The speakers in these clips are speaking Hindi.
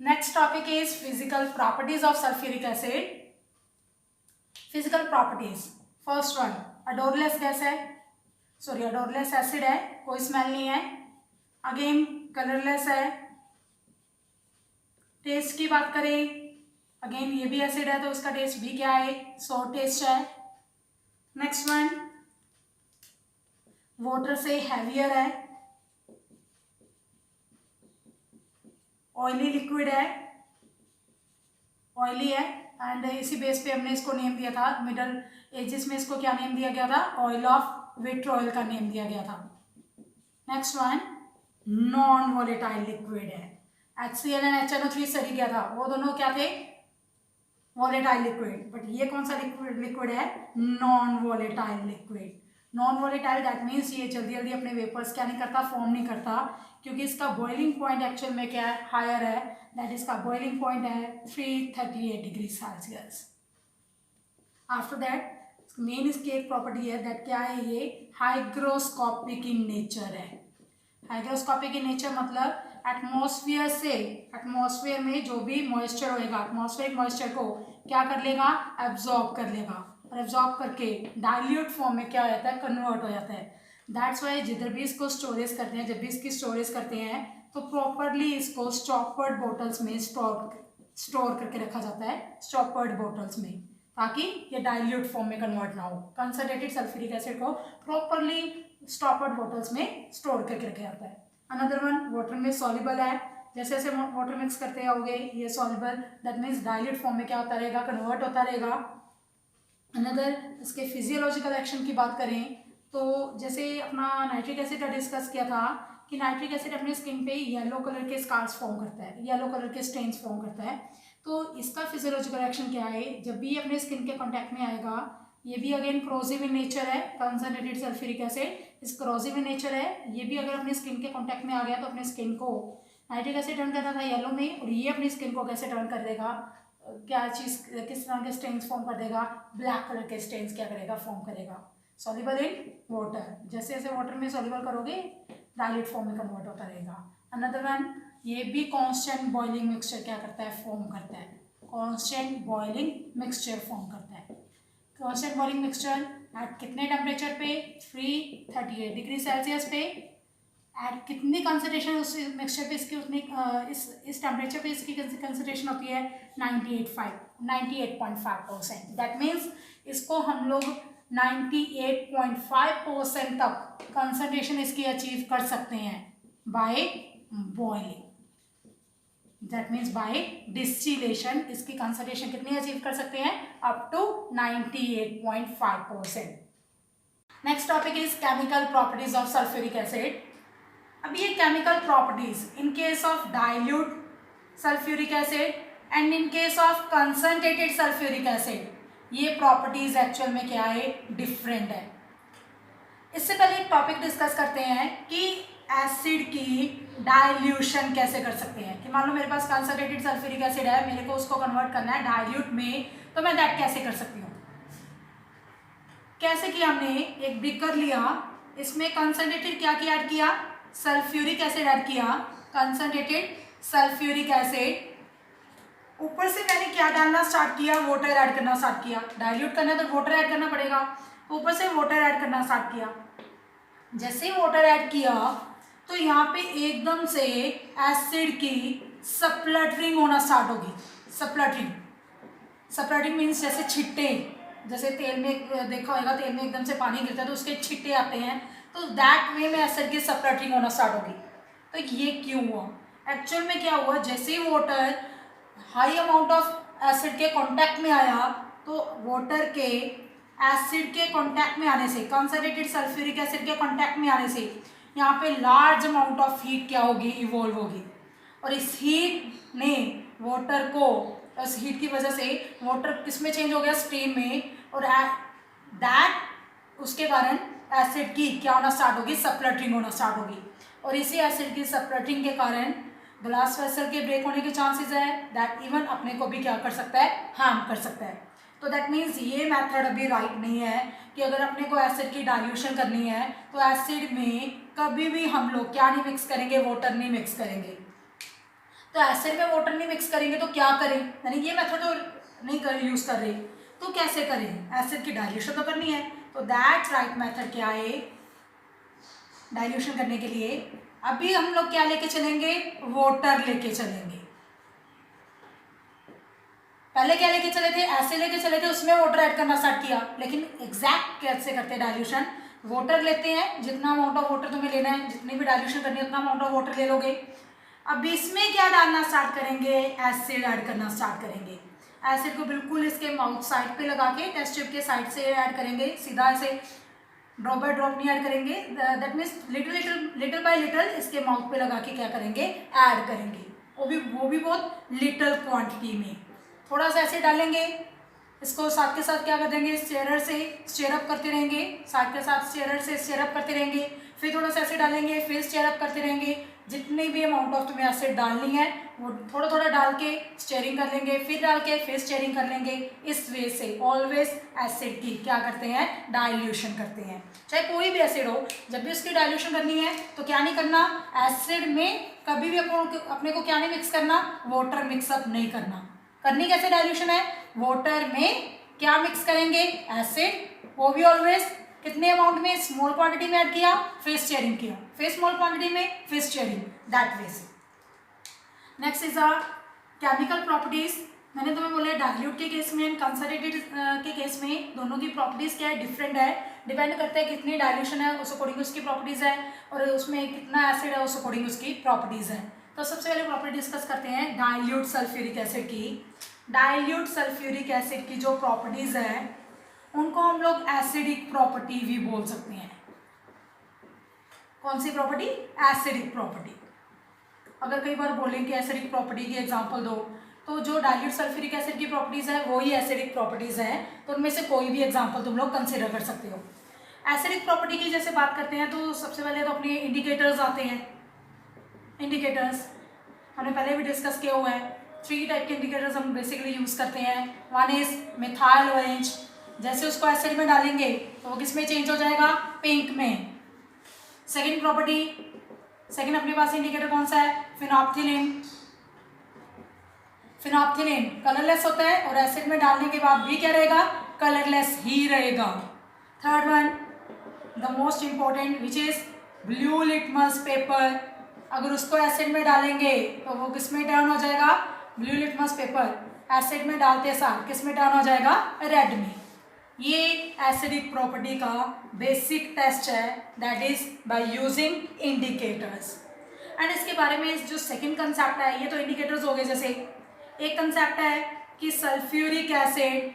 Next topic is physical properties of sulfuric acid. Physical properties. First one, odorless gas है, सॉरी odorless acid है, कोई स्मेल नहीं है. अगेन कलरलेस है. टेस्ट की बात करें, अगेन ये भी एसिड है तो उसका टेस्ट भी क्या है, सोर टेस्ट है. नेक्स्ट वन, वाटर से हैवियर है, ऑयली लिक्विड है, ऑयली है. एंड इसी बेस पे हमने इसको नेम दिया था, मिडल एजेस में इसको क्या नेम दिया गया था, ऑयल ऑफ विट्रोल का नेम दिया गया था. Next one, non volatile liquid है. HCl एंड HNO3 स्टडी किया था, वो दोनों क्या थे, वॉलेटाइल लिक्विड. बट ये कौन सा लिक्विड है, non volatile liquid. Non volatile that means ये जल्दी जल्दी अपने वेपर्स क्या नहीं करता, फॉर्म नहीं करता, क्योंकि इसका बॉइलिंग पॉइंट एक्चुअल में क्या है, हायर है. दैट इसका बॉइलिंग पॉइंट है 338 degree Celsius. After that main इसकी एक प्रॉपर्टी है, दैट क्या है, ये हाइग्रोस्कोपिक इन नेचर है. हाइग्रोस्कोपिक इन नेचर मतलब एटमॉस्फेयर से, एटमॉस्फेयर में जो भी मॉइस्चर होएगा, एटमॉस्फेरिक मॉइस्चर को क्या कर लेगा, एब्जॉर्ब कर लेगा, और एब्जॉर्ब करके डाइल्यूट फॉर्म में क्या हो जाता है, कन्वर्ट हो जाता है. दैट्स वाई जिधर भी इसको स्टोरेज करते हैं, जब भी इसकी स्टोरेज करते हैं तो प्रॉपरली इसको स्टॉपर्ड बोटल्स में स्टोर करके रखा जाता है, स्टॉपर्ड बोटल्स में, ताकि ये डाइल्यूट फॉर्म में कन्वर्ट ना हो. कंसंट्रेटेड सल्फ्यूरिक एसिड को प्रॉपरली स्टॉपर्ड बोटल्स में स्टोर करके रखा जाता है. अनदर वन, वाटर में सॉल्युबल है, जैसे जैसे वाटर मिक्स करते जाओगे ये soluble, that means dilute form में क्या होता रहेगा, कन्वर्ट होता रहेगा. अनदर इसके फिजियोलॉजिकल एक्शन की बात करें तो जैसे अपना नाइट्रिक एसिड का डिस्कस किया था कि नाइट्रिक एसिड अपने स्किन पे येलो कलर के स्कार्स फॉर्म करता है, येलो कलर के स्टेन्स फॉर्म करता है. तो इसका फिजियोलॉजिकल एक्शन क्या है, जब भी अपने स्किन के कांटेक्ट में आएगा, ये भी अगेन क्रोजिव इन नेचर है, कंसंट्रेटेड सल्फ्यूरिक एसिड इस क्रोजिव इन नेचर है. ये भी अगर अपने स्किन के कांटेक्ट में आ गया तो अपने स्किन को नाइट्रिक एसिड टर्न करता था येलो में, और ये अपनी स्किन को कैसे टर्न कर देगा, क्या चीज़, किस तरह के स्टेन्स फॉर्म कर देगा, ब्लैक कलर के स्टेन्स क्या करेगा, फॉर्म करेगा. सॉल्युबल इन वाटर, जैसे जैसे वाटर में सॉल्युबल करोगे डाइल्यूट फॉर्म में कन्वर्ट होता रहेगा. अनदर वन, ये भी कांस्टेंट बॉइलिंग मिक्सचर क्या करता है, फॉर्म करता है. कांस्टेंट बॉइलिंग मिक्सचर फॉर्म करता है. कांस्टेंट बॉइलिंग मिक्सचर एट कितने टेम्परेचर पे, 338 डिग्री सेल्सियस पे. एट कितनी कंसंट्रेशन उस मिक्सचर पे इसकी, उतनी इस टेम्परेचर पे इसकी कंसंट्रेशन होती है 98.5%. दैट मीन्स इसको हम लोग 98.5% तक कंसंट्रेशन इसकी अचीव कर सकते हैं by boiling. That means by distillation इसकी कंसंट्रेशन कितनी अचीव कर सकते हैं, up to 98.5%. Next topic is chemical properties of sulphuric acid. अब ये chemical properties in case of dilute sulphuric acid and in case of concentrated sulphuric acid, ये प्रॉपर्टीज एक्चुअल में क्या है, डिफरेंट है. इससे पहले एक टॉपिक डिस्कस करते हैं कि एसिड की डाइल्यूशन कैसे कर सकते हैं. कि मान लो मेरे पास कंसंट्रेटेड सल्फ्यूरिक एसिड है, मेरे को उसको कन्वर्ट करना है डाइल्यूट में, तो मैं दैट कैसे कर सकती हूँ. कैसे किया, हमने एक बीकर लिया, इसमें कंसंट्रेटेड क्या ऐड किया, सल्फ्यूरिक एसिड ऐड किया, कंसंट्रेटेड सल्फ्यूरिक एसिड. ऊपर से मैंने क्या डालना स्टार्ट किया, वाटर ऐड करना स्टार्ट किया. डाइल्यूट करना है तो वाटर ऐड करना पड़ेगा, ऊपर से वाटर ऐड करना स्टार्ट किया. जैसे ही वाटर ऐड किया तो यहाँ पे एकदम से एसिड की सप्लटरिंग होना स्टार्ट होगी. सप्लटरिंग मीन्स जैसे छिट्टे, जैसे तेल में देखा होगा, तेल में एकदम से पानी गिरता है तो उसके छिट्टे आते हैं, तो दैट वे में एसिड की सप्लटरिंग होना स्टार्ट होगी. तो ये क्यों हुआ, एक्चुअल में क्या हुआ, जैसे ही water high amount of acid के कांटेक्ट में आया तो वाटर के एसिड के कांटेक्ट में आने से, कंसंट्रेटेड सल्फ्यूरिक एसिड के कांटेक्ट में आने से यहाँ पे लार्ज अमाउंट ऑफ हीट क्या होगी, इवॉल्व होगी. और इस हीट ने वाटर को, इस हीट की वजह से वाटर किस में चेंज हो गया, स्ट्रीम में, और दैट उसके कारण एसिड की क्या होना स्टार्ट होगी, सप्लटरिंग होना स्टार्ट होगी. और इसी एसिड की सप्लटरिंग के कारण ग्लास वेसल के ब्रेक होने के चांसेस है, दैट इवन अपने को भी क्या कर सकता है, हार्म कर सकता है. तो दैट मीन्स ये मेथड अभी राइट नहीं है कि अगर अपने को एसिड की डाइल्यूशन करनी है तो एसिड में कभी भी हम लोग क्या नहीं मिक्स करेंगे, वाटर नहीं मिक्स करेंगे. तो एसिड में वाटर नहीं मिक्स करेंगे तो क्या करें, यानी ये मेथड तो नहीं कर यूज कर रहे, तो कैसे करें, एसिड की डाइल्यूशन तो करनी है। तो दैट राइट मेथड क्या है डाइल्यूशन करने के लिए, अभी हम लोग क्या लेके चलेंगे, वाटर लेके चलेंगे। पहले क्या लेके चले थे, एसिड लेके चले थे, उसमें वाटर ऐड करना स्टार्ट किया, लेकिन एग्जैक्ट कैसे करते हैं डाइल्यूशन, वाटर लेते हैं, जितना अमाउंट ऑफ वाटर तुम्हें लेना है, जितनी भी डाइल्यूशन करनी है उतना अमाउंट ऑफ वाटर ले लोगे। अब इसमें क्या डालना स्टार्ट करेंगे, एसिड ऐड करना स्टार्ट करेंगे। एसिड को बिल्कुल इसके माउथ साइड पे लगा के टेस्ट ट्यूब के साइड से ऐड करेंगे, सीधा ऐसे ड्रॉप बाय ड्रॉप नहीं ऐड करेंगे, that means little bye little इसके माउथ पे लगा के क्या करेंगे, ऐड करेंगे, वो भी बहुत लिटिल क्वांटिटी में, थोड़ा सा ऐसे डालेंगे, इसको साथ के साथ क्या कर देंगे, स्टेरर से स्टेयर अप करते रहेंगे, साथ के साथ स्टेरर से स्टेयर अप करते रहेंगे, फिर थोड़ा सा ऐसे डालेंगे, फिर स्टेयर अप करते रहेंगे, जितनी भी अमाउंट ऑफ तुम्हें एसिड डालनी है वो थोड़ा थोड़ा डाल के स्टेयरिंग कर लेंगे, फिर डाल के फिर स्टेयरिंग कर लेंगे। इस वे से ऑलवेज एसिड की क्या करते हैं, डाइल्यूशन करते हैं। चाहे कोई भी एसिड हो, जब भी उसकी डाइल्यूशन करनी है तो क्या नहीं करना, एसिड में कभी भी अपने को क्या नहीं मिक्स करना, वाटर मिक्सअप नहीं करना। करनी कैसे डाइल्यूशन है, वाटर में क्या मिक्स करेंगे, एसिड, वो भी ऑलवेज कितने अमाउंट में, स्मॉल क्वांटिटी में ऐड किया, फिर स्टेयरिंग किया, फिर स्मॉल क्वांटिटी में, फिर स्टेयरिंग, दैट वे से। Next is our chemical properties. मैंने तुम्हें बोला डाइल्यूट के केस में एंड कंसंट्रेटेड के केस में दोनों की प्रॉपर्टीज क्या है, डिफरेंट है, डिपेंड करता है कितनी डाइल्यूशन है उस अकॉर्डिंग उसकी प्रॉपर्टीज है, और उसमें कितना एसिड है उस अकॉर्डिंग उसकी प्रॉपर्टीज है। तो सबसे पहले प्रॉपर्टी डिस्कस करते हैं डाइल्यूट सल्फ्यूरिक एसिड की। डाइल्यूट सल्फ्यूरिक एसिड की जो प्रॉपर्टीज है उनको हम लोग एसिडिक प्रॉपर्टी भी बोल सकते हैं। कौन सी प्रॉपर्टी, एसिडिक प्रॉपर्टी। अगर कई बार बोलें कि एसिडिक प्रॉपर्टी की एग्जांपल दो, तो जो डाइल्यूट सल्फ्यूरिक एसिड की प्रॉपर्टीज है वो ही एसिडिक प्रॉपर्टीज है, तो उनमें से कोई भी एग्जांपल तुम लोग कंसिडर कर सकते हो। एसिडिक प्रॉपर्टी की जैसे बात करते हैं तो सबसे पहले तो अपने इंडिकेटर्स आते हैं। इंडिकेटर्स हमने पहले भी डिस्कस किया हुआ है, 3 टाइप के इंडिकेटर्स हम बेसिकली यूज करते हैं। वन इज मिथाइल ऑरेंज, जैसे उसको एसिड में डालेंगे तो वो किस में चेंज हो जाएगा, पिंक में। सेकेंड प्रॉपर्टी, सेकेंड अपने पास इंडिकेटर कौन सा है, फिनोप्थिलीन। फिनोप्थिलीन कलरलेस होता है और एसिड में डालने के बाद भी क्या रहेगा, कलरलेस ही रहेगा। Third one the most important which is blue litmus paper, अगर उसको एसिड में डालेंगे तो वो किस में टर्न हो जाएगा, ब्लू लिटमस पेपर एसिड में डालते साथ किस में टर्न हो जाएगा, रेड में। ये एसिडिक प्रॉपर्टी का बेसिक टेस्ट है, that is by using indicators. And इसके बारे में जो सेकंड कंसेप्ट है, ये तो इंडिकेटर्स हो गए, जैसे एक कंसेप्ट है कि सल्फ्यूरिक एसिड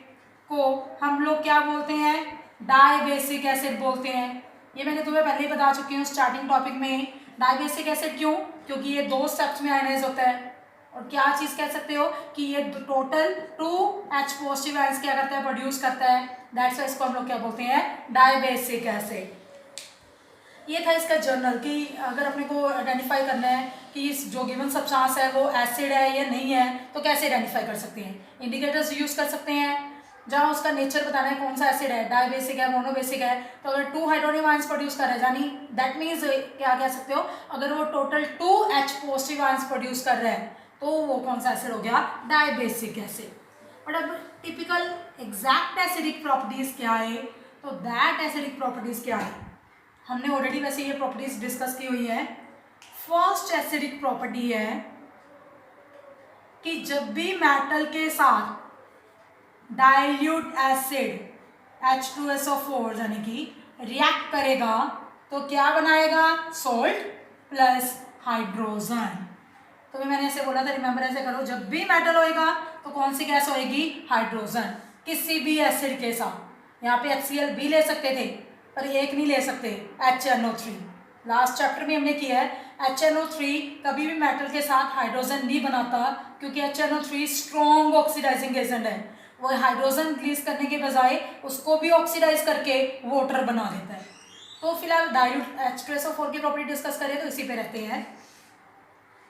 को हम लोग क्या बोलते हैं, डाइबेसिक एसिड बोलते हैं। ये मैंने तुम्हें पहले ही बता चुकी हूँ स्टार्टिंग टॉपिक में। डाइबेसिक एसिड क्यों, क्योंकि ये 2 स्टेप्स में आयनाइज होता है, और क्या चीज़ कह सकते हो कि ये टोटल 2H पॉजिटिव आयंस क्या करता है, प्रोड्यूस करता है, दैट्स वाई इसको हम लोग क्या बोलते हैं, डाइबेसिक एसिड। ये था इसका जर्नल कि अगर अपने को आइडेंटिफाई करना है कि इस जो गिवन सब्सटेंस है वो एसिड है या नहीं है, तो कैसे आइडेंटिफाई कर सकते हैं, इंडिकेटर्स यूज कर सकते हैं। जहाँ उसका नेचर बताना है कौन सा एसिड है, डाइबेसिक है, मोनोबेसिक है, तो अगर 2 हाइड्रोनियम आयंस प्रोड्यूस कर रहा है, यानी दैट मीन्स क्या कह सकते हो, अगर वो total 2H positive ions produce कर रहा है तो वो कौन सा एसिड हो गया, डाइबेसिक एसिड। बट अब टिपिकल एग्जैक्ट एसिडिक प्रॉपर्टीज क्या है, तो दैट एसिडिक प्रॉपर्टीज क्या है, हमने ऑलरेडी वैसे ये प्रॉपर्टीज डिस्कस की हुई है। फर्स्ट एसिडिक प्रॉपर्टी है कि जब भी मेटल के साथ डाइल्यूट एसिड H2SO4 यानी कि रिएक्ट करेगा तो क्या बनाएगा, सॉल्ट प्लस हाइड्रोजन। तो मैंने ऐसे बोला था, रिमेंबर ऐसे करो, जब भी मेटल होएगा तो कौन सी गैस होएगी, हाइड्रोजन, किसी भी एसिड के साथ। यहाँ पे HCl भी ले सकते थे पर एक नहीं ले सकते, HNO3। लास्ट चैप्टर में हमने किया है, HNO3 कभी भी मेटल के साथ हाइड्रोजन नहीं बनाता, क्योंकि HNO3 स्ट्रॉन्ग ऑक्सीडाइजिंग एजेंट है, वो हाइड्रोजन रिलीज करने के बजाय उसको भी ऑक्सीडाइज करके वाटर बना देता है। तो फिलहाल डाइल्यूट H2SO4 की प्रॉपर्टी डिस्कस करें तो इसी पे रहते हैं।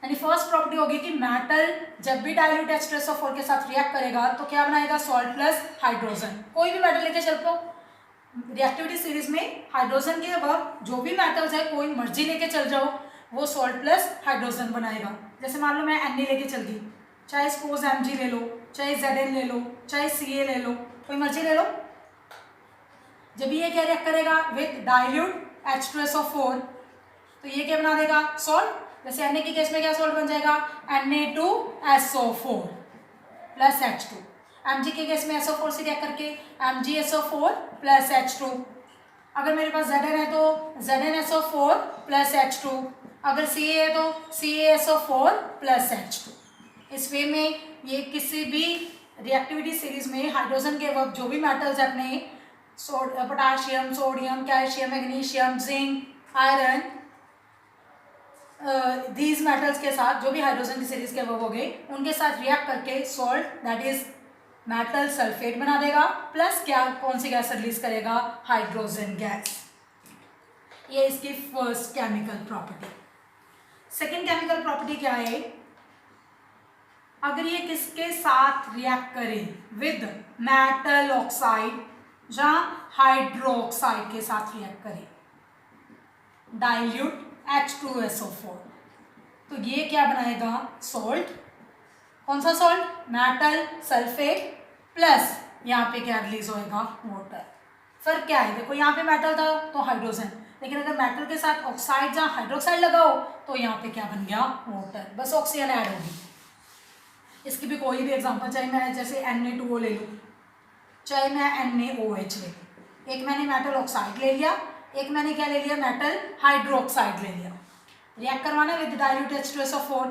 यानी फर्स्ट प्रॉपर्टी होगी कि मेटल जब भी डाइल्यूट H2SO4 के साथ रिएक्ट करेगा तो क्या बनाएगा, सॉल्ट प्लस हाइड्रोजन। कोई भी मेटल लेके चल पो रिएक्टिविटी सीरीज में, हाइड्रोजन के अब जो भी मेटल्स है कोई मर्जी लेके चल जाओ, वो सॉल्ट प्लस हाइड्रोजन बनाएगा। जैसे मान लो मैं Na लेके चल दी, चाहे सपोज Mg ले लो, चाहे Zn ले लो, चाहे Ca ले लो, कोई मर्जी ले लो। जब ये क्या रिएक्ट करेगा विद डाइल्यूट H2SO4 तो ये क्या बना देगा सॉल्ट। जैसे Na के केस में क्या सॉल्ट बन जाएगा Na2SO4 प्लस H2। Mg के केस में SO4 से रिएक्ट करके MgSO4 प्लस H2। अगर मेरे पास Zn है तो ZnSO4 प्लस H2। अगर Ca है तो CaSO4 प्लस H2। इस वे में ये किसी भी रिएक्टिविटी सीरीज में हाइड्रोजन के वक्त जो भी मेटल्स अपने potassium, sodium, calcium, magnesium, zinc, iron, these metals के साथ जो भी हाइड्रोजन की सीरीज के वर्क हो गए उनके साथ रिएक्ट करके salt that is metal sulphate बना देगा। प्लस क्या कौन सी गैस रिलीज करेगा हाइड्रोजन गैस। ये इसकी first chemical property. Second chemical property क्या है, अगर ये किसके साथ रिएक्ट करे विद मेटल ऑक्साइड या हाइड्रोक्साइड के साथ रिएक्ट करे डाइल्यूट H2SO4 तो ये क्या बनाएगा सॉल्ट। कौन सा सॉल्ट मेटल सल्फेट प्लस यहाँ पे क्या रिलीज होएगा वाटर। फर्क क्या है देखो, यहाँ पे मेटल था तो हाइड्रोजन, लेकिन अगर मेटल के साथ ऑक्साइड या हाइड्रोक्साइड लगाओ तो यहाँ पे क्या बन गया वाटर, बस ऑक्सीजन ऐड होगी। इसकी भी कोई भी एग्जांपल, चाहे मैं जैसे Na2O ले लूँ, चाहे मैं NaOH ले लूँ। एक मैंने मेटल ऑक्साइड ले लिया, एक मैंने क्या ले लिया मेटल हाइड्रोक्साइड ले लिया। रिएक्ट करवाना विद डाइल्यूट H2SO4।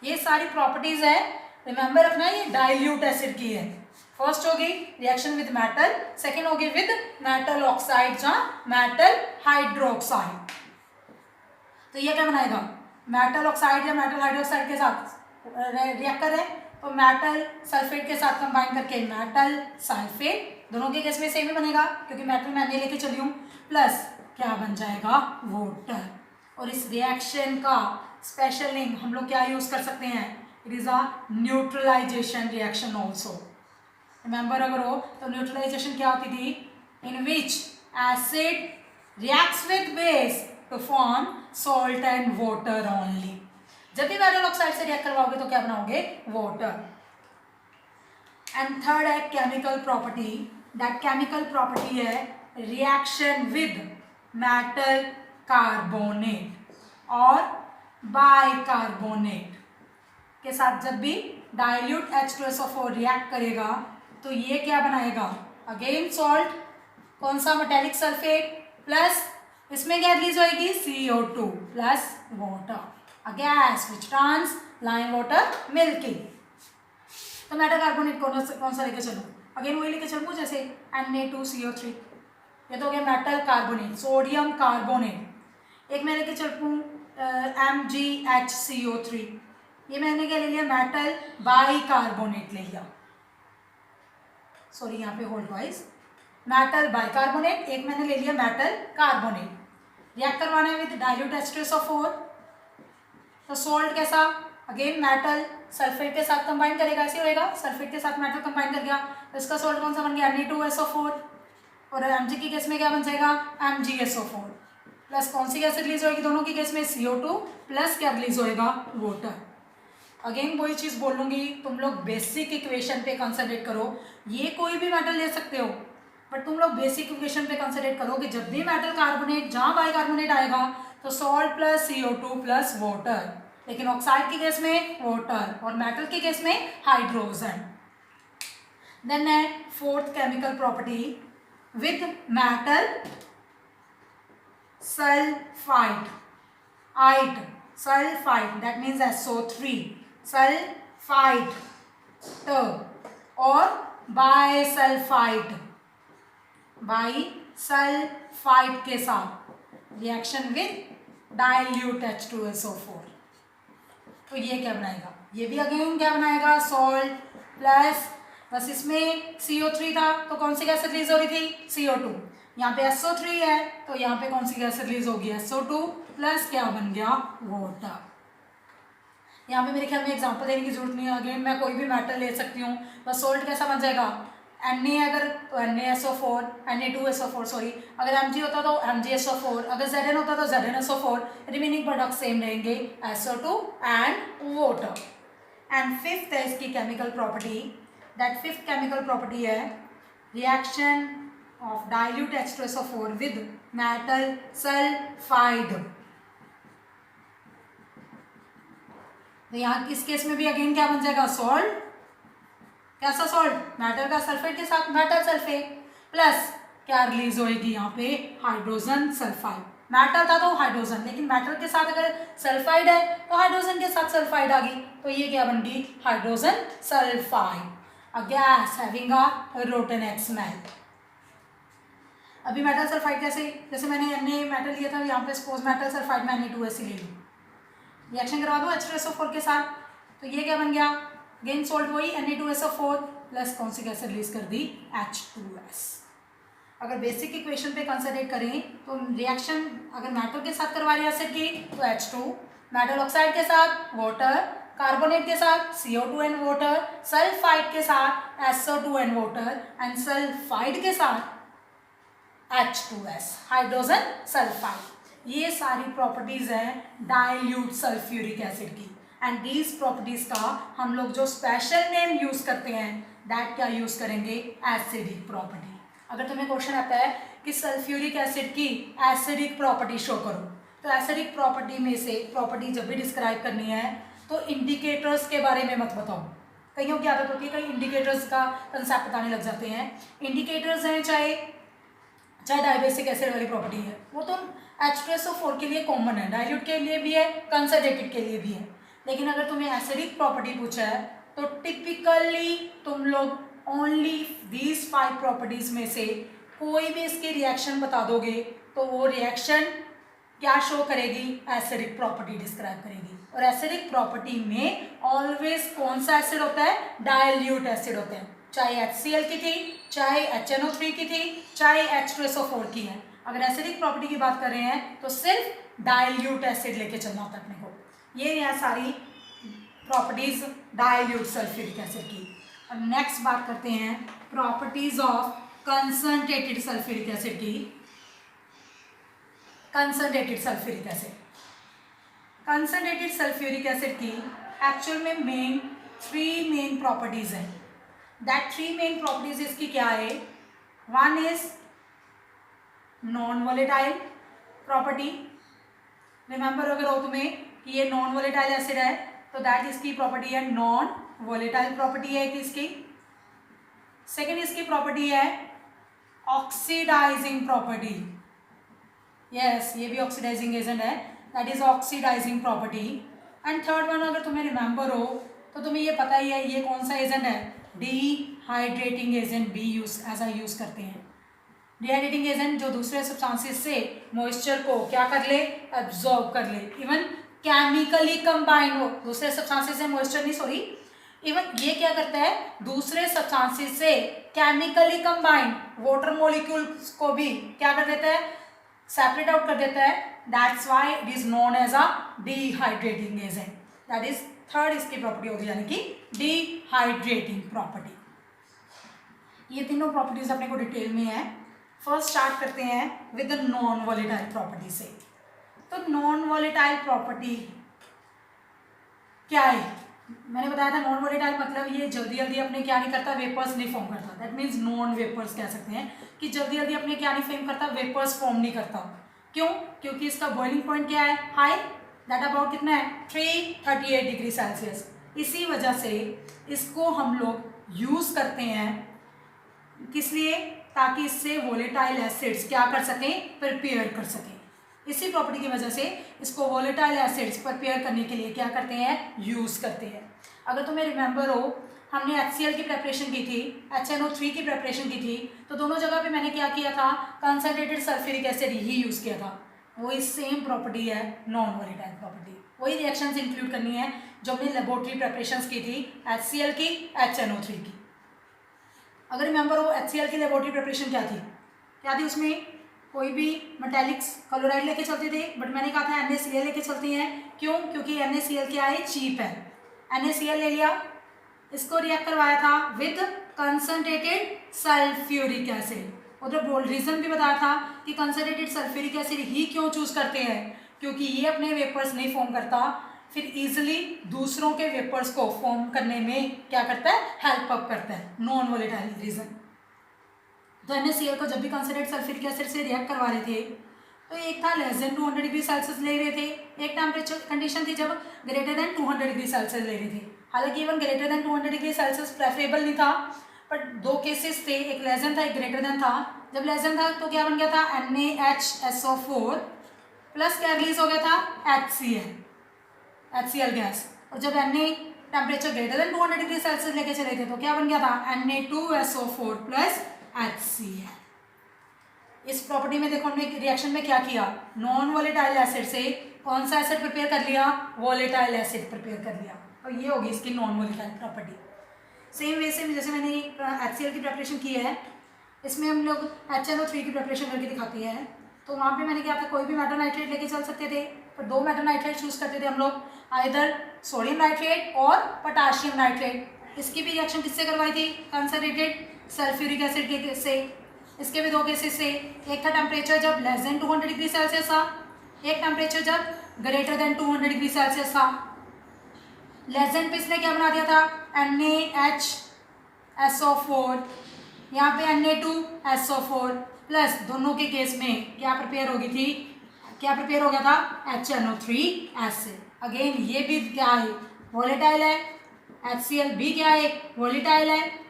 ये सारी प्रॉपर्टीज है, रिमेंबर रखना ये डाइल्यूट एसिड की है। फर्स्ट होगी रिएक्शन विद मेटल, सेकेंड होगी विद मेटल ऑक्साइड या मेटल हाइड्रोक्साइड। तो ये क्या बनाएगा मेटल ऑक्साइड या मेटल हाइड्रोक्साइड के साथ रिएक्ट कर रहे हैं तो मेटल सल्फेट के साथ कंबाइन करके मेटल सल्फेट, दोनों के केस में सेम ही बनेगा क्योंकि मेटल मैं लेके चली हूँ, प्लस क्या बन जाएगा वाटर। और इस रिएक्शन का स्पेशल नेम हम लोग क्या यूज कर सकते हैं, it is a neutralisation reaction also. Remember अगर हो तो न्यूट्रलाइजेशन क्या होती थी, in which acid reacts with base to form salt and water only. जब भी मेटल ऑक्साइड से रिएक्ट करवाओगे तो क्या बनाओगे वाटर। एंड थर्ड है chemical property, that chemical property है रिएक्शन विद मेटल कार्बोनेट और बाइकार्बोनेट के साथ जब भी डाइल्यूट H2SO4 रिएक्ट करेगा तो ये क्या बनाएगा अगेन सॉल्ट। कौन सा मेटेलिक सल्फेट प्लस इसमें क्या रिलीज होएगी CO2 plus water, a gas which turns lime water milky. तो मेटल कार्बोनेट कौन सा लेके चलूँ, अगेन वही लेके चलूँ जैसे Na2CO3, ये तो हो गया मेटल कार्बोनेट सोडियम कार्बोनेट। एक मैं लेके चलूँ MgHCO3, ये मैंने क्या ले लिया मेटल बाइकार्बोनेट ले लिया, सॉरी यहाँ पे होल्ड वाइज मेटल बाइकार्बोनेट, एक मैंने ले लिया मेटल कार्बोनेट। रिएक्ट करवाना है विद डाइल्यूट H2SO4 तो सॉल्ट कैसा अगेन मेटल सल्फेट के साथ कंबाइन करेगा, ऐसे होएगा सल्फेट के साथ मेटल कंबाइन कर गया तो इसका सॉल्ट कौन सा बन गया Na2SO4 और Mg की केस में क्या बन जाएगा MgSO4 प्लस कौन सी गैस रिलीज होएगी दोनों की केस में CO2 प्लस क्या रिलीज होएगा वाटर। अगेन वही चीज़ बोलूँगी, तुम लोग बेसिक इक्वेशन पे कंसंट्रेट करो। ये कोई भी मेटल ले सकते हो बट तुम लोग बेसिक इक्वेशन पे कंसंट्रेट करो कि जब भी मेटल कार्बोनेट जहाँ बाइकार्बोनेट आएगा तो salt plus CO2 plus water, लेकिन ऑक्साइड की केस में वाटर और मेटल की केस में हाइड्रोजन। देन है fourth chemical property with metal sulphide that means SO3 sulphide और बाइसल्फाइड के साथ रिएक्शन विद डाइल्यूट H2SO4 तो ये क्या बनाएगा, ये भी अगेन क्या बनाएगा सॉल्ट प्लस, बस इसमें CO3 था तो कौन सी गैस रिलीज हो रही थी CO2, यहाँ पे SO3 है तो यहाँ पे कौन सी गैस रिलीज होगी SO2 प्लस क्या बन गया वाटर। यहाँ पे मेरे ख्याल में एग्जांपल देने की जरूरत नहीं है, अगेन मैं कोई भी मेटल ले सकती हूँ, बस सॉल्ट कैसा बन जाएगा Na अगर तो NaSO4, Na2SO4 सॉरी, अगर Mg होता तो MgSO4, अगर Zn होता तो ZnSO4, रिमेनिंग प्रोडक्ट सेम रहेंगे SO2 and water. And fifth है इसकी chemical property, that fifth chemical property है reaction of dilute H2SO4 with metal sulphide. तो यहाँ किस केस में भी अगेन क्या बन जाएगा, सॉल्ट। कैसा सॉल्ट, मेटल का सल्फेट के साथ मेटल सल्फेट, प्लस क्या रिलीज होएगी यहाँ पे, हाइड्रोजन सल्फाइड। मेटल था तो हाइड्रोजन, लेकिन मेटल के साथ अगर सल्फाइड है तो हाइड्रोजन के साथ सल्फाइड आ गई, तो ये क्या बन गई, hydrogen sulphide, a gas having a rotten smell. अभी मेटल सल्फाइड कैसे, जैसे मैंने Na मेटल लिया था, यहाँ पे सपोज मेटल सल्फाइड में Na2SC ले लूँ, रिएक्शन करवा दो H2SO4 के साथ, तो ये क्या बन गया, अगेन सॉल्ट वही Na2SO4 प्लस कौन सी गैस रिलीज कर दी, H2S। अगर बेसिक इक्वेशन पे कंसिडर करें तो रिएक्शन अगर मेटल के साथ करवा रहे एसिड की तो H2, मेटल ऑक्साइड के साथ वाटर, कार्बोनेट के साथ CO2 एंड वाटर, सल्फाइड के साथ SO2 and water, and sulphide के साथ H2S, हाइड्रोजन सल्फाइड। ये सारी प्रॉपर्टीज हैं डाइल्यूट सल्फ्यूरिक एसिड की, एंड दीज प्रॉपर्टीज का हम लोग जो स्पेशल नेम यूज करते हैं दैट क्या यूज करेंगे, एसिडिक प्रॉपर्टी। अगर तुम्हें क्वेश्चन आता है कि सल्फ्यूरिक एसिड की एसिडिक प्रॉपर्टी शो करो, तो एसिडिक प्रॉपर्टी में से प्रॉपर्टी जब भी डिस्क्राइब करनी है तो इंडिकेटर्स के बारे में मत बताओ। कईयों की आदत होती है कई इंडिकेटर्स का कंसेप्ट बताने लग जाते हैं। इंडिकेटर्स हैं चाहे डाइबेसिक एसिड वाली प्रॉपर्टी है, वो तो H2SO4 के लिए कॉमन है, डाइल्यूट के लिए भी है, कंसंट्रेटेड के लिए भी है। लेकिन अगर तुम्हें एसिडिक प्रॉपर्टी पूछा है तो टिपिकली तुम लोग ओनली दीज 5 प्रॉपर्टीज में से कोई भी इसकी रिएक्शन बता दोगे तो वो रिएक्शन क्या शो करेगी, एसिडिक प्रॉपर्टी डिस्क्राइब करेगी। और एसिडिक प्रॉपर्टी में ऑलवेज कौन सा एसिड होता है, डाइल्यूट एसिड होते हैं, चाहे HCl की थी, चाहे HNO3 की थी, चाहे H2SO4 की है। अगर एसिडिक प्रॉपर्टी की बात कर रहे हैं तो सिर्फ डाइल्यूट एसिड लेके चलना होता है अपने को। ये है सारी प्रॉपर्टीज डाइल्यूट सल्फ्यूरिक एसिड की। और नेक्स्ट बात करते हैं properties of concentrated sulphuric acid की। Concentrated sulphuric acid, concentrated sulphuric acid की एक्चुअल में 3 मेन प्रॉपर्टीज हैं। दैट 3 मेन प्रॉपर्टीज इसकी क्या है, one is non volatile property. Remember अगर हो तुम्हें कि ये नॉन वोलेटाइल एसिड है तो दैट इसकी प्रॉपर्टी है नॉन वोलेटाइल प्रॉपर्टी है कि इसकी। सेकेंड इसकी प्रॉपर्टी है ऑक्सीडाइजिंग प्रॉपर्टी, यस ये भी ऑक्सीडाइजिंग एजेंट है, that is oxidising property. And third one अगर तुम्हें रिमेंबर हो तो तुम्हें ये पता ही है ये कौन सा एजेंट है, डिहाइड्रेटिंग एजेंट भी यूज करते हैं। डिहाइड्रेटिंग एजेंट जो दूसरे सब्सटेंसेस से मॉइस्चर को क्या कर ले, एब्जॉर्ब कर ले, इवन केमिकली कंबाइन हो, दूसरे सब्सटेंसेस से मॉइस्चर नहीं सॉरी, इवन ये क्या करता है दूसरे सब्सटेंसेस से केमिकली कंबाइन वाटर मॉलिक्यूल्स को भी क्या कर देता है, सेपरेट आउट कर देता है। That's why it is known as a dehydrating agent. That is third इसकी प्रॉपर्टी होगी, यानी कि डिहाइड्रेटिंग प्रॉपर्टी। ये तीनों प्रॉपर्टीज अपने को डिटेल में है। फर्स्ट स्टार्ट करते हैं with the non volatile property से। तो नॉन वोलेटाइल प्रॉपर्टी क्या है, मैंने बताया था नॉन वोलेटाइल मतलब ये जल्दी जल्दी अपने क्या नहीं करता, वेपर्स नहीं फॉर्म करता। दैट मीन्स नॉन वेपर्स कह सकते हैं कि जल्दी जल्दी अपने क्या नहीं फॉर्म करता, वेपर्स फॉर्म नहीं करता। क्यों, क्योंकि इसका बॉइलिंग पॉइंट क्या है, हाई, दैट अबाउट कितना है 338 डिग्री सेल्सियस। इसी वजह से इसको हम लोग यूज करते हैं किस लिए, ताकि इससे वोलेटाइल एसिड्स क्या कर सकें, प्रिपेयर कर सकें। इसी प्रॉपर्टी की वजह से इसको वोलेटाइल एसिड्स प्रिपेयर करने के लिए क्या करते हैं, यूज करते हैं। अगर तुम्हें रिमेंबर हो हमने HCl की प्रेपरेशन की थी, HNO3 की प्रेपरेशन की थी, तो दोनों जगह पे मैंने क्या किया था, कंसंट्रेटेड सल्फ्यूरिक एसिड ही यूज किया था। वही सेम प्रॉपर्टी है नॉन वोलेटाइल प्रॉपर्टी, वही रिएक्शंस इंक्लूड करनी है जो हमने लेबोरेटरी प्रेपरेशंस की थी, HCl की, HNO3 की। अगर रिमेंबर हो HCl की लेबोरेटरी प्रिपरेशन क्या थी उसमें कोई भी मेटेलिक्स क्लोराइड लेके चलते थे, बट मैंने कहा था NaCl लेके चलती हैं। क्यों, क्योंकि NaCl क्या है, चीप है। NaCl ले लिया, इसको रिएक्ट करवाया था विद कंसंट्रेटेड सल्फ्यूरिक एसिड। और रीजन भी बताया था कि कंसंट्रेटेड सल्फ्यूरिक एसिड ही क्यों चूज करते हैं, क्योंकि ये अपने वेपर्स नहीं फॉर्म करता, फिर इजिली दूसरों के वेपर्स को फॉर्म करने में क्या करता है, हेल्प अप करता है, नॉन वोलेटाइल रीजन। तो NaCl को जब भी कंसंट्रेटेड सल्फ्यूरिक एसिड से रिएक्ट करवा रहे थे तो एक था लेस देन 200 डिग्री सेल्सियस ले रहे थे, एक टेम्परेचर कंडीशन थी जब ग्रेटर देन 200 डिग्री सेल्सियस ले रहे थे। हालांकि even greater than 200 degree Celsius preferable नहीं था, बट दो केसेस थे, एक लेस देन था एक ग्रेटर देन था। जब लेस देन था तो क्या बन गया था, NaHSO4 प्लस क्या रिलीज हो गया था, HCl गैस। और जब Na temperature greater than 200 degree Celsius लेके चले थे तो क्या बन गया था, Na2SO4 प्लस HCl। इस प्रॉपर्टी में देखो हमने रिएक्शन में क्या किया, नॉन वोलेटाइल एसिड से कौन सा एसिड प्रिपेयर कर लिया, वोलेटाइल एसिड प्रिपेयर कर लिया, और ये होगी इसकी non volatile property. Same way से जैसे मैंने HCl की प्रिपरेशन की है, इसमें हम लोग HNO3 की प्रिपरेशन करके दिखाती है। तो वहाँ पे मैंने क्या था, कोई भी मेटल नाइट्रेट लेके चल सकते थे, पर दो मेटल नाइट्रेट चूज करते थे हम लोग, आइदर सोडियम नाइट्रेट और पोटाशियम नाइट्रेट। इसकी भी रिएक्शन किससे करवाई थी, कंसंट्रेटेड सल्फ्यूरिक एसिड के से। इसके भी दो केसेस से, एक था टेम्परेचर जब लेस देन 200 डिग्री सेल्सियस था, एक टेम्परेचर जब ग्रेटर देन 200 डिग्री सेल्सियस था। लेस देन पे इसने क्या बना दिया था, NaHSO4, यहाँ पे Na2SO4 प्लस दोनों के केस में क्या प्रिपेयर होगी थी, क्या प्रिपेयर हो गया था, HNO3 एसिड। अगेन ये भी क्या है, वोलेटाइल है, HCl भी क्या है, वोलेटाइल है।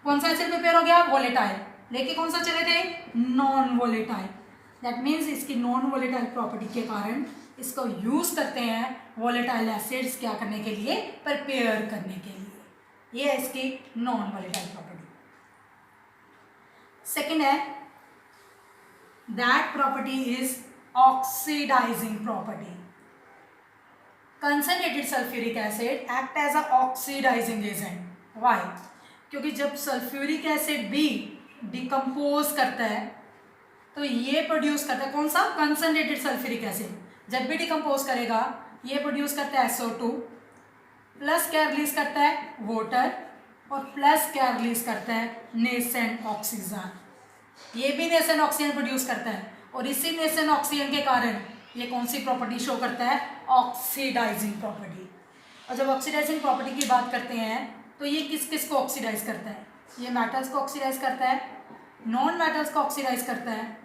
कौन सा एसिड प्रिपेयर हो गया, वोलेटाइल, लेके कौन सा चले थे, नॉन वोलेटाइल। दैट मीन्स इसकी नॉन वोलेटाइल प्रॉपर्टी के कारण इसको यूज करते हैं वोलेटाइल एसिड्स क्या करने के लिए, प्रिपेयर करने के लिए। ये है इसकी नॉन वोलेटाइल प्रॉपर्टी। सेकेंड है, that property is oxidising property. Concentrated sulphuric acid act as a oxidising agent. Why, क्योंकि जब सल्फ्यूरिक एसिड भी डिकम्पोज करता है तो ये प्रोड्यूस करता है कौन सा, कंसंट्रेटेड सल्फ्यूरिक एसिड। जब भी डिकम्पोज करेगा ये प्रोड्यूस करता है SO2 प्लस क्या रिलीज करता है, वाटर, और प्लस क्या रिलीज करता है, नेसेंट ऑक्सीजन। ये भी नेसेंट ऑक्सीजन प्रोड्यूस करता है, और इसी नेसेंट ऑक्सीजन के कारण ये कौन सी प्रॉपर्टी शो करता है, ऑक्सीडाइजिंग प्रॉपर्टी। और जब ऑक्सीडाइजिंग प्रॉपर्टी की बात करते हैं तो ये किस किस को ऑक्सीडाइज करता है, ये मेटल्स को ऑक्सीडाइज करता है, नॉन मेटल्स को ऑक्सीडाइज करता है,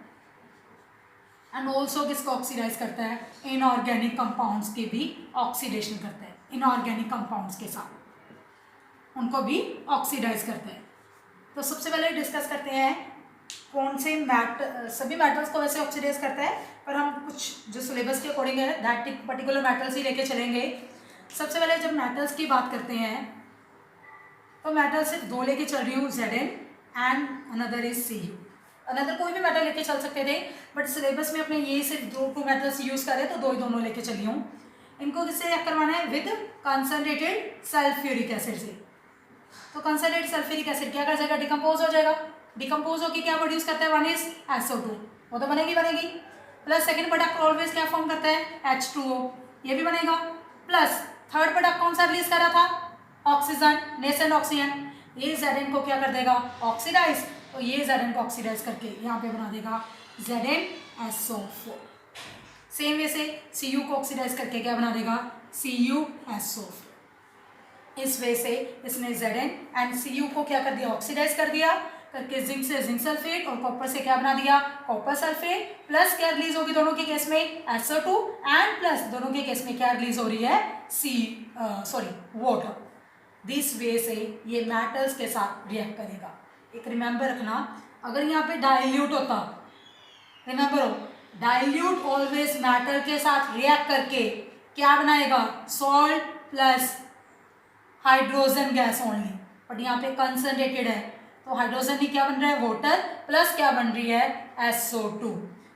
एंड ऑल्सो किसको ऑक्सीडाइज करता है, इनऑर्गेनिक कंपाउंड्स की भी ऑक्सीडेशन करता है, इनऑर्गेनिक कंपाउंड्स के साथ उनको भी ऑक्सीडाइज करता है। तो सबसे पहले डिस्कस करते हैं कौन से सभी मेटल्स को वैसे ऑक्सीडाइज करता है, पर हम कुछ जो सिलेबस के अकॉर्डिंग है दैट पर्टिकुलर मेटल्स ही लेके चलेंगे। सबसे पहले जब मेटल्स की बात करते हैं तो मेटल सिर्फ दो लेके चल रही हूँ, Zn and another is Cu। Another कोई भी मेटल लेके चल सकते थे, बट सिलेबस में अपने ये सिर्फ टू मेटल्स यूज कर रहे हैं तो दोनों लेके चली हूँ। इनको किससे रिएक्ट करवाना है, विद कंसंट्रेटेड सल्फ्यूरिक एसिड से। तो कंसंट्रेटेड सल्फ्यूरिक एसिड क्या कर जाएगा, डिकम्पोज हो जाएगा। डिकम्पोज होकर क्या प्रोड्यूस करता है, वन इज SO2, वो तो बनेगी प्लस सेकेंड प्रोडक्ट ऑलवेज क्या फॉर्म करता है, H2O, ये भी बनेगा। प्लस थर्ड प्रोडक्ट कौन सा रिलीज कर रहा था, ऑक्सीजन, नेसेंट ऑक्सीजन। ये Zn को क्या कर देगा, ऑक्सीडाइज, तो ये Zn को ऑक्सीडाइज करके यहाँ पे बना देगा ZnSO4। सेम वे से Cu को ऑक्सीडाइज करके क्या बना देगा, CuSO4। इस वे से इसने Zn एंड Cu को क्या कर दिया, ऑक्सीडाइज कर दिया, करके जिंक से जिंक सल्फेट और कॉपर से क्या बना दिया, कॉपर सल्फेट। प्लस क्या रिलीज होगी दोनों के केस में, SO2, एंड प्लस दोनों के केस में क्या रिलीज हो रही है, वाटर। दिस वे से ये मेटल्स के साथ रिएक्ट करेगा। एक रिमेंबर रखना, अगर यहाँ पे डाइल्यूट होता, रिमेंबर हो, डाइल्यूट ऑलवेज मेटल के साथ रिएक्ट करके क्या बनाएगा, salt plus hydrogen gas only. But यहाँ पे कंसंट्रेटेड है तो हाइड्रोजन ही क्या बन रहा है, वाटर, प्लस क्या बन रही है, SO2।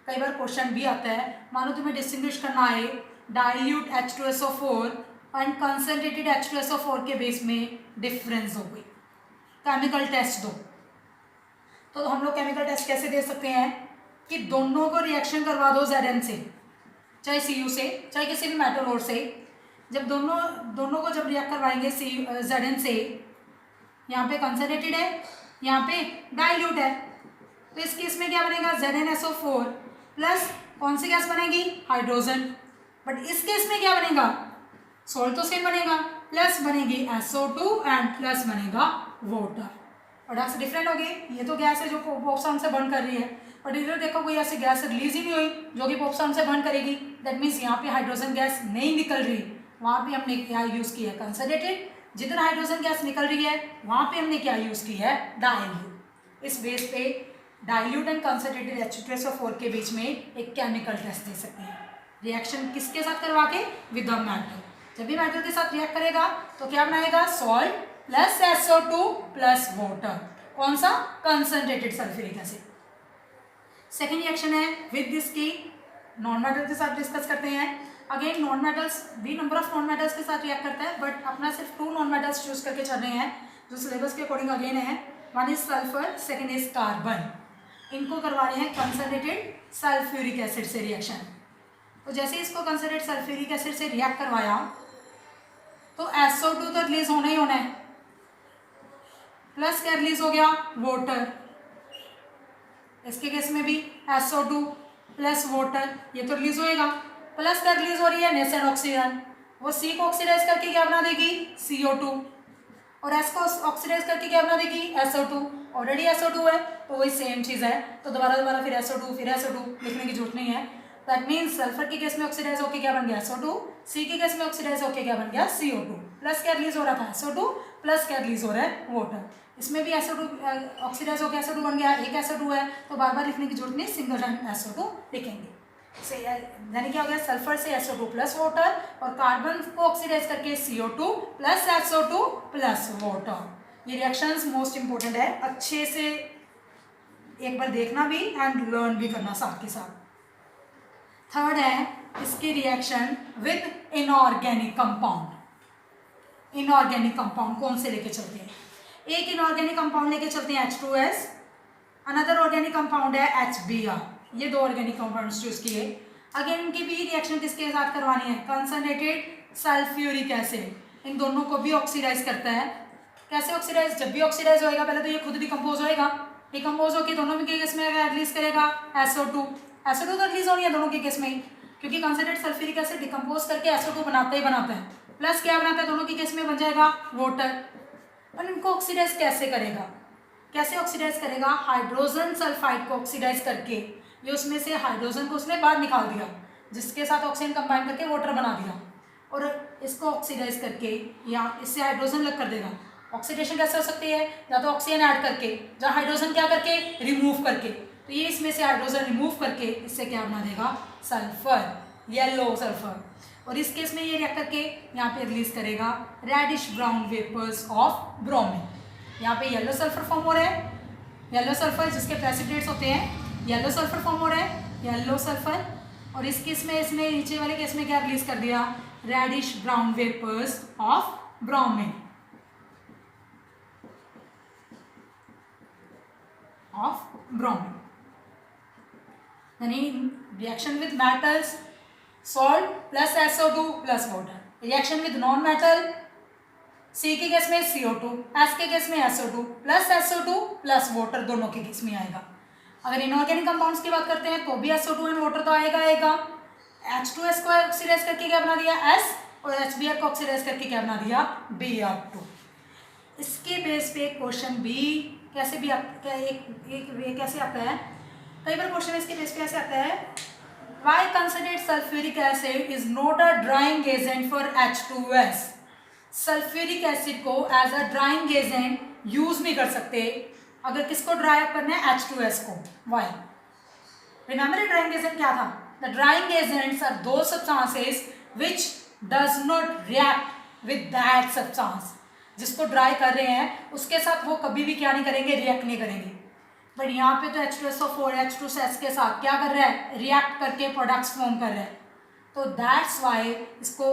कई बार क्वेश्चन भी आता है, मानो तुम्हें डिस्टिंग्विश करना है dilute H2SO4 and concentrated H2SO4 के बेस में डिफरेंस हो गई, केमिकल टेस्ट दो। तो हम लोग केमिकल टेस्ट कैसे दे सकते हैं कि दोनों को रिएक्शन करवा दो Zn से, चाहे Cu से, चाहे किसी भी मेटल और से। जब दोनों को जब रिएक्ट करवाएंगे Zn से, यहाँ पे कंसनट्रेटेड है, यहाँ पे डाइल्यूट है, तो इस केस में क्या बनेगा ZnSO4 प्लस कौन सी गैस बनेगी हाइड्रोजन। बट इस केस में क्या बनेगा सॉल्ट तो सेम बनेगा, प्लस बनेगी SO2 एंड प्लस बनेगा वाटर। प्रोडक्ट्स डिफरेंट हो गए। ये तो गैस है जो पॉप साउंड से बर्न कर रही है, बट इधर देखो कोई ऐसी गैस रिलीज ही नहीं हुई जो कि पॉप साउंड से बर्न करेगी। दैट मीन्स यहाँ पे हाइड्रोजन गैस नहीं निकल रही, वहाँ पे हमने क्या यूज़ किया है कंसनट्रेटेड। जिधर हाइड्रोजन गैस निकल रही है वहाँ पे हमने क्या यूज़ किया है डाइल्यूट। इस बेस पे डाइल्यूट एंड कंसनट्रेटेड H2SO4 के बीच में एक केमिकल टेस्ट दे सकते हैं। रिएक्शन किसके साथ करवा के विद द मेटल। जब भी मेटल के साथ रिएक्ट करेगा तो क्या बनाएगा salt plus SO2 plus water, कौन सा concentrated sulphuric acid. Second reaction है विद दिस की नॉन मेटल के साथ डिस्कस करते हैं। अगेन नॉन मेटल्स भी नंबर ऑफ नॉन मेटल्स के साथ रिएक्ट करता है, बट अपना सिर्फ 2 नॉन मेटल्स चूज करके चल रहे हैं जो सिलेबस के अकॉर्डिंग अगेन है। One is sulphur, second is carbon. इनको करवा रहे हैं कंसनट्रेटेड सल्फ्यूरिक एसिड से रिएक्शन। तो जैसे इसको कंसनट्रेटेड सल्फ्यूरिक एसिड से रिएक्ट करवाया तो SO2 तो रिलीज होना ही होना है, प्लस क्या रिलीज हो गया वाटर। इसके केस में भी SO2 प्लस वाटर, ये तो रिलीज होएगा, प्लस क्या रिलीज हो रही है नेसेंट ऑक्सीजन, वो C को ऑक्सीडाइज करके क्या बना देगी CO2, और S को ऑक्सीडाइज करके क्या बना देगी SO2। ऑलरेडी SO2 है तो वही सेम चीज़ है, तो दोबारा फिर SO2 फिर SO2 लिखने की जरूरत नहीं है। दैट मीन्स सल्फर के केस में ऑक्सीडाइज होकर क्या बन गया SO2, C के केस में ऑक्सीडाइज होकर क्या बन गया CO2, प्लस क्या रिलीज हो रहा था SO2 प्लस क्या रिलीज हो रहा है वाटर। इसमें भी SO2 ऑक्सीडाइज होकर SO2 बन गया, एक SO2 है तो बार बार लिखने की जरूरत नहीं, सिंगल टाइम SO2 लिखेंगे। यानी क्या हो गया सल्फर से SO2 प्लस वाटर, और कार्बन को ऑक्सीडाइज करके CO2 plus SO2 plus water. ये रिएक्शंस मोस्ट इंपॉर्टेंट है, अच्छे से एक बार देखना भी एंड लर्न भी करना साथ के साथ। थर्ड है इसकी reaction with inorganic compound. Inorganic compound कौन से लेके चलते हैं, एक इनऑर्गेनिक कंपाउंड लेके चलते हैं H2S, अनदर ऑर्गेनिक कंपाउंड है HBr। ये 2 ऑर्गेनिक कंपाउंड्स चूज किए। अगेन इनकी भी रिएक्शन किसके साथ करवानी है कंसनट्रेटेड सल्फ्यूरिक एसिड। इन दोनों को भी ऑक्सीडाइज करता है। कैसे ऑक्सीडाइज, जब भी ऑक्सीडाइज होएगा पहले तो ये खुद डिकम्पोज होएगा, डिकम्पोज होकर दोनों के केस में रिलीज करेगा SO2 तो रिलीज हो रही है दोनों के केस में, क्योंकि कंसनट्रेटेड सल्फ्यूरिक एसिड डिकम्पोज करके SO2 बनाता ही बनाता है, प्लस क्या बनाता है दोनों के केस में बन जाएगा वाटर। और इनको ऑक्सीडाइज कैसे करेगा, कैसे ऑक्सीडाइज करेगा हाइड्रोजन सल्फाइड को ऑक्सीडाइज करके, ये उसमें से हाइड्रोजन को उसने बाहर निकाल दिया, जिसके साथ ऑक्सीजन कंबाइन करके वाटर बना दिया, और इसको ऑक्सीडाइज करके या इससे हाइड्रोजन अलग कर देगा। ऑक्सीडेशन कैसे हो सकती है, या तो ऑक्सीजन ऐड करके, जहाँ हाइड्रोजन क्या करके रिमूव करके, तो ये इसमें से हाइड्रोजन रिमूव करके इससे क्या बना देगा सल्फर, येलो सल्फर। और इस केस में ये रिएक्ट करके यहाँ पे रिलीज करेगा reddish brown vapours of bromine. यहाँ पे येलो सल्फर फॉर्म हो रहा है, येलो सल्फर जिसके प्रेसिपिटेट्स होते हैं, येलो सल्फर फॉर्म हो रहा है, येलो सल्फर। और इस केस में इसने नीचे वाले केस में क्या रिलीज कर दिया reddish brown vapours of bromine, यानी reaction with metals salt plus SO2 plus water, reaction with non metal C के केस में CO2, S के केस में SO2 plus SO2 plus water, दोनों के केस में आएगा। अगर इनऑर्गेनिक कंपाउंड्स की बात करते हैं तो भी SO2 एंड वाटर तो आएगा। H2S को ऑक्सीडाइज करके क्या बना दिया S, और HBr को ऑक्सीडाइज करके क्या बना दिया Br2। इसके बेस पे क्वेश्चन भी कैसे भी एक वे कैसे आता है, कई बार क्वेश्चन इसके बेस पे ऐसे आता है why concentrated sulfuric acid is not a drying agent for H2S। Sulphuric acid को as a drying agent use नहीं कर सकते अगर किसको ड्राई अप करना है H2S को। वाई, रिमेंबर ड्राइंग एजेंट क्या था, द ड्राइंग एजेंट्स आर दो substances which does not react with that substance. जिसको ड्राई कर रहे हैं उसके साथ वो कभी भी क्या नहीं करेंगे, रिएक्ट नहीं करेंगे। बट यहाँ पे तो H2SO4 H2S के साथ क्या कर रहा है, रिएक्ट करके प्रोडक्ट्स फॉर्म कर रहा है। तो दैट्स वाई इसको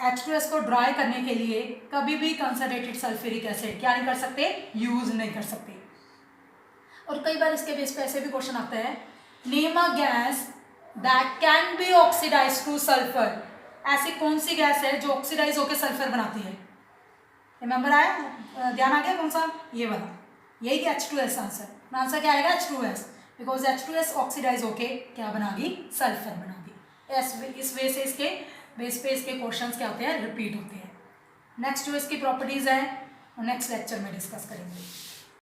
H2S को ड्राई करने के लिए कभी भी कंसनट्रेटेड सल्फ्यूरिक एसिड क्या नहीं कर सकते, यूज नहीं कर सकते। और कई बार इसके बेस पे ऐसे भी क्वेश्चन आता है, name a gas that can be oxidise to sulphur. ऐसी कौन सी गैस है जो ऑक्सीडाइज होकर सल्फर बनाती है? रिमेंबर आया, ध्यान आ गया? कौन सा? ये वाला, यही कि H2S आंसर। आंसर क्या आएगा? H2S, बिकॉज H2S ऑक्सीडाइज होके क्या बनागी? सल्फर बनागी। इस वे से इसके बेस पे इसके क्वेश्चंस क्या होते हैं? रिपीट होते हैं। नेक्स्ट जो इसकी प्रॉपर्टीज है नेक्स्ट लेक्चर में डिस्कस करेंगे।